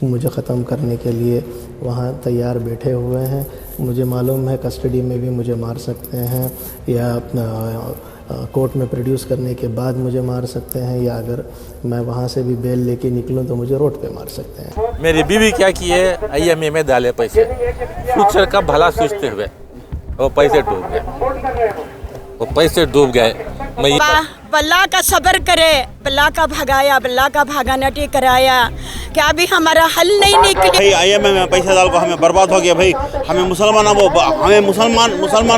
मुझे ख़त्म करने के लिए वहाँ तैयार बैठे हुए हैं। मुझे मालूम है कस्टडी में भी मुझे मार सकते हैं या कोर्ट में प्रोड्यूस करने के बाद मुझे मार सकते हैं, या अगर मैं वहाँ से भी बेल लेके निकलूँ तो मुझे रोड पे मार सकते हैं। मेरी बीवी क्या की है, IMA में डाले पैसे, फ्यूचर का भला सोचते हुए वो पैसे डूब गए। मैं बल्ला का सब्र करे, बल्ला का भगाया, बल्ला का भागा नटी कराया, क्या भी हमारा हल नहीं निकले। भाई IMA में पैसा डाल को हमें बर्बाद हो गया। भाई हमें मुसलमान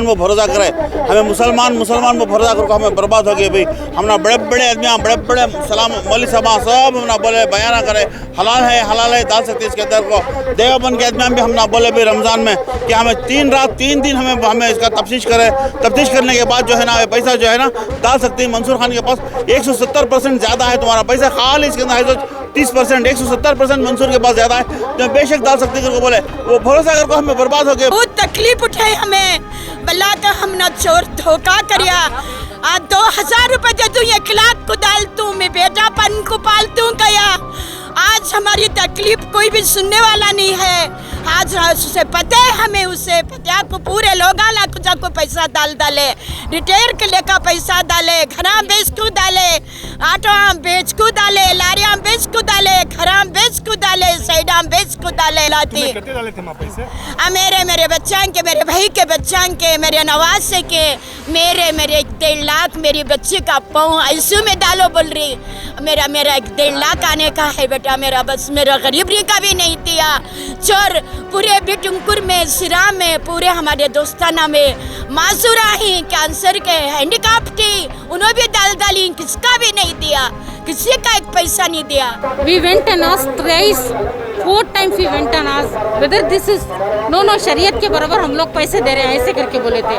वो भरोसा करे, हमें मुसलमान वो भरोसा करके हमें बर्बाद हो गया। भाई हमने बड़े आदमी बड़े सलाम मौलवी साहब सब हमने बोले बयाना करे हलाल है डाल सकते इसके अंदर को। देवबंद के आदमी भी हमने बोले भाई रमज़ान में कि हमें 3 दिन हमें इसका तफ्तीश करने के बाद जो है ना पैसा जो है ना डाल सकते हैं। मंसूर खान के पास 170% ज़्यादा है तुम्हारा पैसा, खाली इसके अंदर 30%, 170% मंसूर के पास ज़्यादा है, तो बेशक डाल सकते हैं। बोले वो भरोसा करके हमें बर्बाद हो गए। बहुत तकलीफ उठाई हमें, बल्ला का हमने चोर धोखा करिया। 2000 रुपए दे दूं, 1 लाख को डाल दूं, मैं बेटा पन को पालतू गया। आज हमारी तकलीफ कोई भी सुनने वाला नहीं है। आज उसे पता है, हमें उसे पता को पूरे लोग को पैसा डाले, रिटेल के लेकर पैसा डाले, घरा बेच को डाले, आटो बेच को डाले, लारियां बेच को डाले, घरा बेच को डाले, साइडा बेच को डाले लाती। मेरे बच्चा के, मेरे भाई के बच्चा के, मेरे नवासे के, मेरे 1.5 लाख मेरी बच्ची का पाँव आईसीयू में डालो बोल रही। मेरा 1.5 लाख आने का है बेटा, मेरा गरीबी का भी नहीं दिया। चोर पूरे बिटुंकुर में, सिरा में, पूरे हमारे दोस्ताना में मासूरा ही कैंसर के हैंडीकैप थी, उन्होंने भी डाली, किसका भी नहीं दिया, किसी का 1 पैसा नहीं दिया। We went and asked thrice, 4 times we went and asked whether this is no शरीयत के बराबर हम लोग पैसे दे रहे हैं, ऐसे करके बोले थे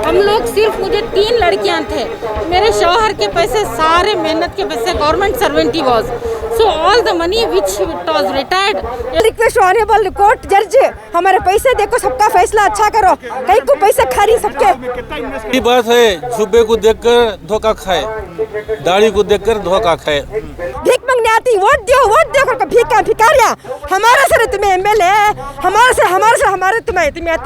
हम लोग। सिर्फ मुझे 3 लड़कियां थे, मेरे शौहर के पैसे सारे मेहनत के पैसे, government servant he was, so all the money which was retired। Request honourable court जज, हमारे पैसे देखो, सबका फैसला अच्छा करो, कहीं को पैसे खा रही सबके। ये बात है, सुबह को देखकर धोखा खाए, दाढ़ी को देखकर धोखा खाए। भीख मांगने आती, वोट दो करके भिखारिया। हमारे से तुम्हें MLA, हमारे से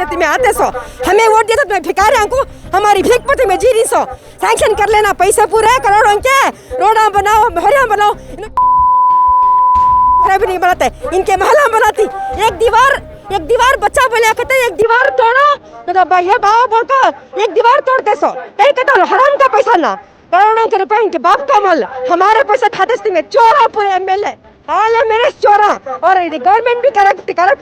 तुम्हें आते सो, हमें वोट दिया तो तुम्हें भिखारियों को, हमारी भीख पर तुम्हें जी रही सो। सैंक्शन कर लेना, पैसे पूरे करोड़ों के, रोड़ा बनाओ, भरिया बनाओ, भी नहीं बनाते, इनके महला बनाती। एक दीवार बच्चा बोले कहते एक दीवार तोड़ो, तो भैया बाबा बोलकर एक दीवार तोड़ते सो, कहीं कहते हराम का पैसा ना, करोड़ों के रुपए इनके बाप का माल, हमारे पैसा खाते में चोरा पूरे MLA, हाल है मेरे चोरा, और गवर्नमेंट भी करप्ट।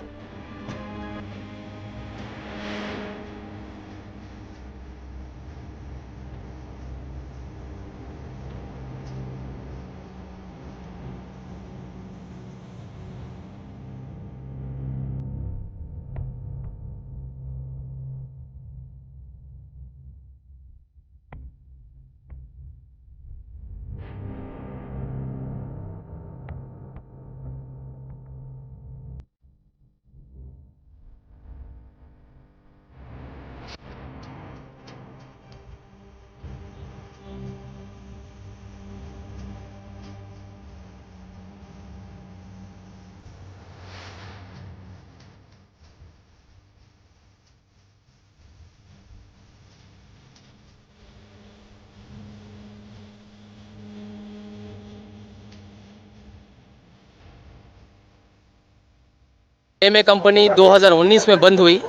IMA कंपनी 2019 में बंद हुई।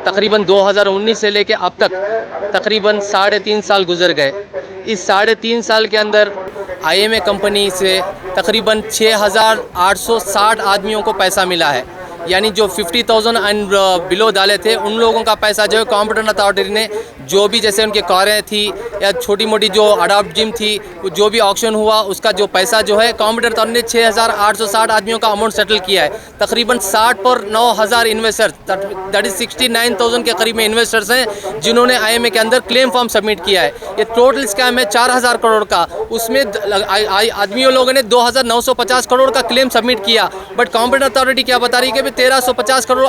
तकरीबन 2019 से लेके अब तक तकरीबन 3.5 साल गुजर गए। इस 3.5 साल के अंदर IMA कंपनी से तकरीबन 6,860 आदमियों को पैसा मिला है, यानी जो 50,000 एंड बिलो डाले थे उन लोगों का पैसा जो है कॉम्पिटेंट अथॉरिटी ने, जो भी जैसे उनके कारें थी या छोटी मोटी जो अडॉप्ट जिम थी, जो भी ऑक्शन हुआ उसका जो पैसा जो है कॉम्पिटेंट अथॉरिटी ने 6,860 आदमियों का अमाउंट सेटल किया है। तकरीबन 60 पर 9,000 इन्वेस्टर्स, दैट इज 69,000 के करीब में इन्वेस्टर्स हैं जिन्होंने IMA के अंदर क्लेम फॉर्म सबमिट किया है। ये टोटल स्कैम है 4,000 करोड़ का, उसमें आदमियों लोगों ने 2,950 करोड़ का क्लेम सबमिट किया, बट कॉम्पिटेंट अथॉरिटी क्या बता रही है कि 1,350 करोड़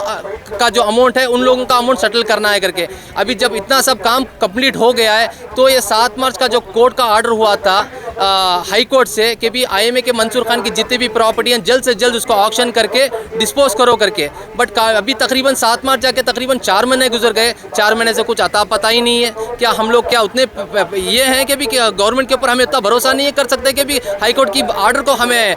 का जो अमाउंट है उन लोगों का अमाउंट सेटल करना है करके। अभी जब इतना सब काम कंप्लीट हो गया है तो ये 7 मार्च का जो कोर्ट का ऑर्डर हुआ था हाई कोर्ट से कि भी आईएमए के मंसूर खान की जितनी भी प्रॉपर्टी हैं जल्द से जल्द उसको ऑक्शन करके डिस्पोज करो करके, बट अभी तकरीबन 7 मार्च जाके तकरीबन 4 महीने गुजर गए, 4 महीने से कुछ अता पता ही नहीं है। क्या हम लोग क्या उतने ये हैं कि भी गवर्नमेंट के ऊपर हमें इतना भरोसा नहीं कर सकते कि भी हाई कोर्ट की ऑर्डर को हमें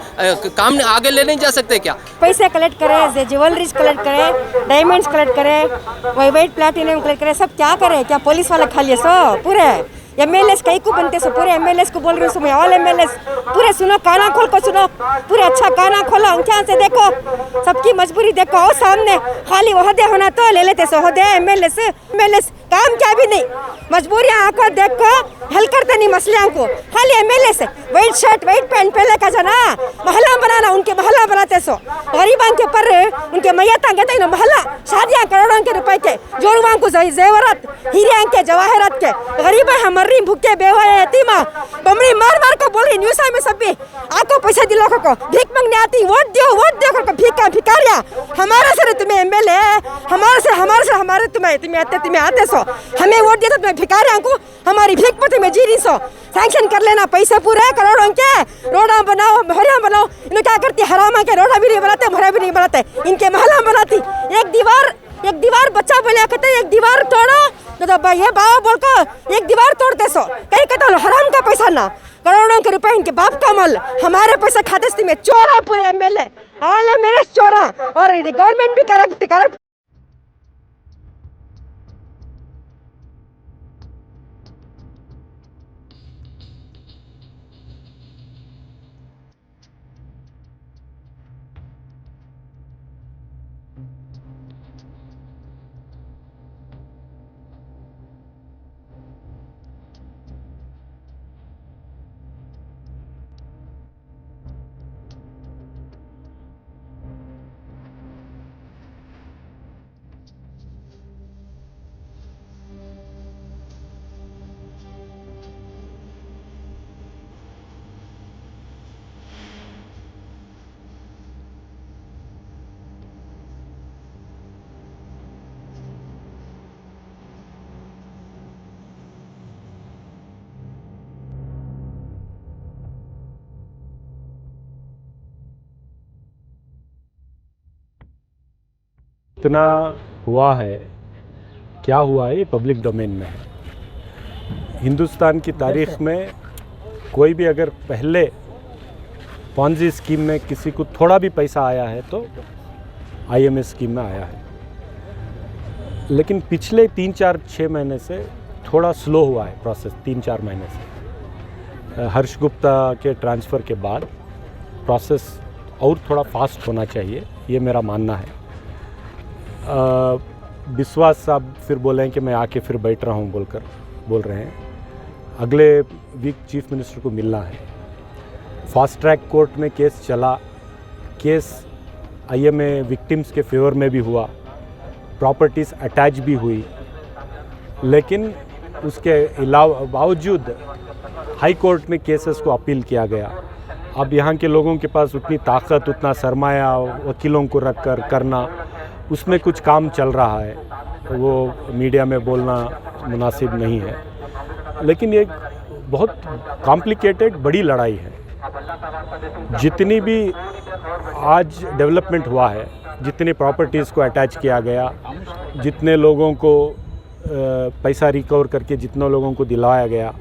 काम आगे ले नहीं जा सकते क्या? पैसे कलेक्ट करे, ज्वेलरीज कलेक्ट करे, डायमंड्स कलेक्ट करे, वाइट प्लैटिनम कलेक्ट करे, सब क्या करे? क्या पुलिस वाले खा लिए सो पूरे एमएलएस कई को बनते सो पूरे एमएलएस को बोल रही हूँ, ऑल एमएलएस पूरे सुनो, काना खोल को सुनो, पूरे अच्छा काना खोलो, अंख्या से देखो, सबकी मजबूरी देखो। और सामने खाली ओहदे होना तो ले लेते सो ओहदे एमएलएस काम क्या भी नहीं, मजबूरियाँ आंखों देखो, हल करते नहीं मसलियों को। खाली MLS white shirt white pant पहले का जाना महला बनाना, उनके महला बनाते सो गरीबां के पर उनके मैयत कहते ना महला, शादियाँ करोड़ों के रुपए के, जोड़वां को जेवरत हीरे के जवाहरत के, गरीब हम मर्री भूखे बेवा यतीमा बमड़ी मार मार को बोल रही न्यूज़ में सब भी आपको पैसा दिलो को भीख मांगने आती, वोट दियो को भिकारिया हमारे से तुम्हें एमएलए हमारे तुम्हें आते सो, हमें वोट दिया तो तुम्हें भिकारियों को हमारी भीख पर तुम्हें जी रही सो, सैंक्शन कर लेना पैसे पूरे करोड़ों के, रोडा बनाओ भरिया बनाओ, इन्हें क्या करती हरामा के रोडा भी नहीं बनाते भरा भी नहीं बनाते, इनके महला बनाती। एक दीवार बच्चा बोले कहते एक दीवार तोड़ो तो भाई ये बाबा बोल को एक दीवार तोड़ते सो, कहीं कहता हराम का पैसा ना, करोड़ों के रुपए इनके बाप का मल, हमारे पैसे खाते में चोरा पूरे एमएलए हाल मेरे चोरा, और गवर्नमेंट भी करप्ट। इतना हुआ है, क्या हुआ है ये पब्लिक डोमेन में है। हिंदुस्तान की तारीख में कोई भी अगर पहले पॉन्जी स्कीम में किसी को थोड़ा भी पैसा आया है तो आईएमए स्कीम में आया है, लेकिन पिछले 3-4-6 महीने से थोड़ा स्लो हुआ है प्रोसेस। 3-4 महीने से हर्ष गुप्ता के ट्रांसफ़र के बाद प्रोसेस और थोड़ा फास्ट होना चाहिए, ये मेरा मानना है। विश्वास साहब फिर बोले कि मैं आके फिर बैठ रहा हूँ बोल रहे हैं। अगले वीक चीफ मिनिस्टर को मिलना है। फास्ट ट्रैक कोर्ट में केस चला, केस आईएमए विक्टिम्स के फेवर में भी हुआ, प्रॉपर्टीज़ अटैच भी हुई, लेकिन उसके बावजूद हाई कोर्ट में केसेस को अपील किया गया। अब यहाँ के लोगों के पास उतनी ताकत, उतना सरमाया वकीलों को रख कर करना, उसमें कुछ काम चल रहा है, वो मीडिया में बोलना मुनासिब नहीं है, लेकिन ये बहुत कॉम्प्लिकेटेड बड़ी लड़ाई है। जितनी भी आज डेवलपमेंट हुआ है, जितनी प्रॉपर्टीज़ को अटैच किया गया, जितने लोगों को पैसा रिकवर करके जितने लोगों को दिलाया गया,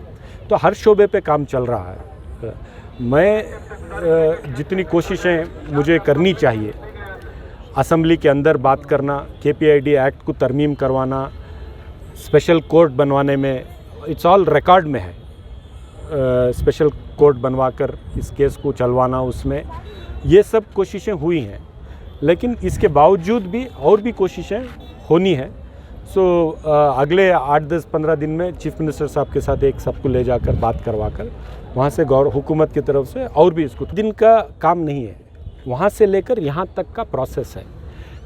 तो हर शोबे पे काम चल रहा है। मैं जितनी कोशिशें मुझे करनी चाहिए, असेंबली के अंदर बात करना, केपीआईडी एक्ट को तरमीम करवाना, स्पेशल कोर्ट बनवाने में, इट्स ऑल रिकॉर्ड में है। स्पेशल कोर्ट बनवाकर इस केस को चलवाना, उसमें ये सब कोशिशें हुई हैं, लेकिन इसके बावजूद भी और भी कोशिशें होनी है। सो अगले 8-10-15 दिन में चीफ मिनिस्टर साहब के साथ एक सबको ले जाकर बात करवाकर वहाँ से हुकूमत की तरफ से और भी इसको दिन का काम नहीं है, वहाँ से लेकर यहाँ तक का प्रोसेस है।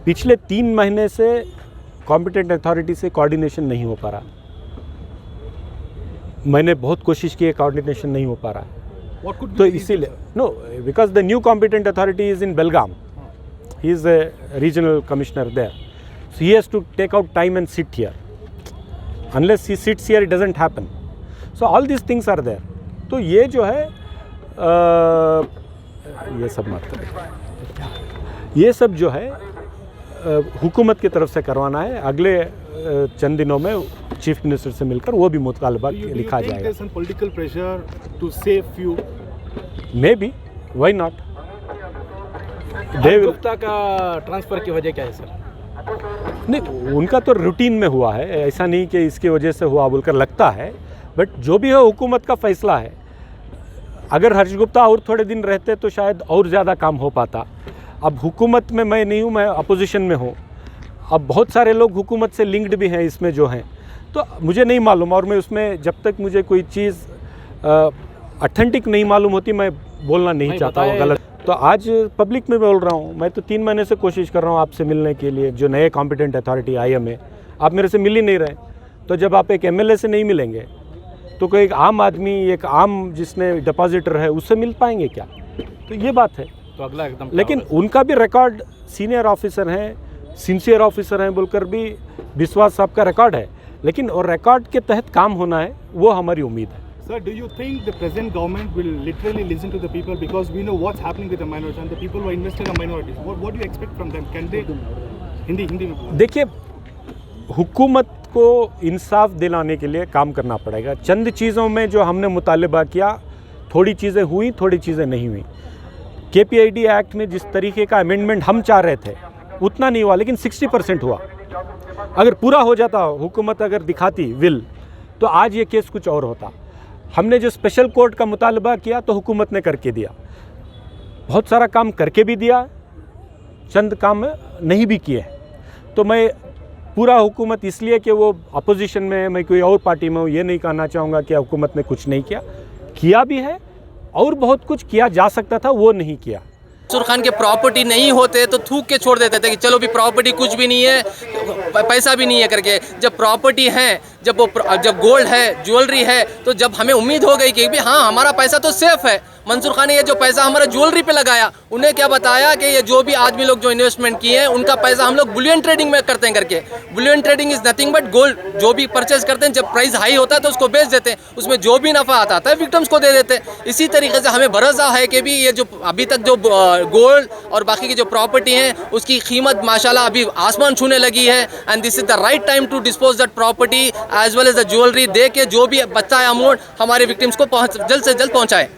पिछले 3 महीने से कॉम्पिटेंट अथॉरिटी से कोऑर्डिनेशन नहीं हो पा रहा। मैंने बहुत कोशिश की है, कोऑर्डिनेशन नहीं हो पा रहा। तो इसीलिए because the new competent authority is in Belgaum, he is a regional commissioner there, so he has to take out time and sit here. Unless he sits here, it doesn't happen. So all these things are there. तो ये जो है ये सब मत करें। ये सब जो है हुकूमत की तरफ से करवाना है। अगले चंद दिनों में चीफ मिनिस्टर से मिलकर वो भी मुतालबा लिखा जाएगा। Political pressure to save you maybe, why not. Gupta का ट्रांसफ़र की वजह क्या है सर? नहीं, उनका तो रूटीन में हुआ है, ऐसा नहीं कि इसकी वजह से हुआ बोलकर लगता है, बट जो भी है हुकूमत का फ़ैसला है। अगर हर्ष गुप्ता और थोड़े दिन रहते तो शायद और ज़्यादा काम हो पाता। अब हुकूमत में मैं नहीं हूँ, मैं अपोजिशन में हूँ। अब बहुत सारे लोग हुकूमत से लिंक्ड भी हैं इसमें जो हैं, तो मुझे नहीं मालूम, और मैं उसमें जब तक मुझे कोई चीज़ ऑथेंटिक नहीं मालूम होती मैं बोलना नहीं चाहता हूँ गलत। तो आज पब्लिक में बोल रहा हूँ, मैं तो 3 महीने से कोशिश कर रहा हूँ आपसे मिलने के लिए, जो नए कॉम्पिटेंट अथॉरिटी IMA, आप मेरे से मिल ही नहीं रहे। तो जब आप एक MLA से नहीं मिलेंगे तो कोई एक आम आदमी, एक आम जिसने डिपॉजिटर है, उससे मिल पाएंगे क्या? तो ये बात है। तो अगला एकदम, लेकिन उनका भी रिकॉर्ड, सीनियर ऑफिसर हैं, सिंसियर ऑफिसर हैं बोलकर भी विश्वास साहब का रिकॉर्ड है, लेकिन और रिकॉर्ड के तहत काम होना है, वो हमारी उम्मीद है। Sir, do you think the present government will literally listen to the people, because we know what's happening with the minorities and the people who are invested in minorities? What do you expect from them? Can they Hindi में? देखिए, हुकूमत को इंसाफ दिलाने के लिए काम करना पड़ेगा। चंद चीज़ों में जो हमने मुतालबा किया, थोड़ी चीज़ें हुई, थोड़ी चीज़ें नहीं हुई। KPID एक्ट में जिस तरीके का अमेंडमेंट हम चाह रहे थे उतना नहीं हुआ, लेकिन 60% हुआ। अगर पूरा हो जाता, हुकूमत अगर दिखाती विल, तो आज ये केस कुछ और होता। हमने जो स्पेशल कोर्ट का मुतालबा किया तो हुकूमत ने करके दिया, बहुत सारा काम करके भी दिया, चंद काम नहीं भी किए। तो मैं पूरा हुकूमत, इसलिए कि वो अपोजिशन में है, मैं कोई और पार्टी में हूँ, ये नहीं कहना चाहूँगा कि हुकूमत ने कुछ नहीं किया भी है, और बहुत कुछ किया जा सकता था, वो नहीं किया। मंसूर खान के प्रॉपर्टी नहीं होते तो थूक के छोड़ देते थे कि चलो भी प्रॉपर्टी कुछ भी नहीं है, पैसा भी नहीं है करके। जब प्रॉपर्टी है, जब गोल्ड है, ज्वेलरी है, तो जब हमें उम्मीद हो गई कि भी हाँ हमारा पैसा तो सेफ है। मंसूर खान ने ये जो पैसा हमारा ज्वेलरी पे लगाया, उन्हें क्या बताया कि ये जो भी आदमी लोग जो इन्वेस्टमेंट किए हैं उनका पैसा हम लोग बुलियन ट्रेडिंग में करते हैं करके। Boolean trading is nothing but gold, जो भी परचेज करते हैं, जब प्राइस हाई होता है तो उसको बेच देते हैं, उसमें जो भी नफा आता है विक्टिम्स को दे देते हैं। इसी तरीके से हमें भरोसा है कि भी ये जो अभी तक जो गोल्ड और बाकी की जो प्रॉपर्टी है उसकी कीमत माशाल्लाह अभी आसमान छूने लगी है, and this is the right time to dispose that property as well as the jewellery, दे के जो भी बचा है अमाउंट हमारे विक्टिम्स को जल्द से जल्द पहुँचाए।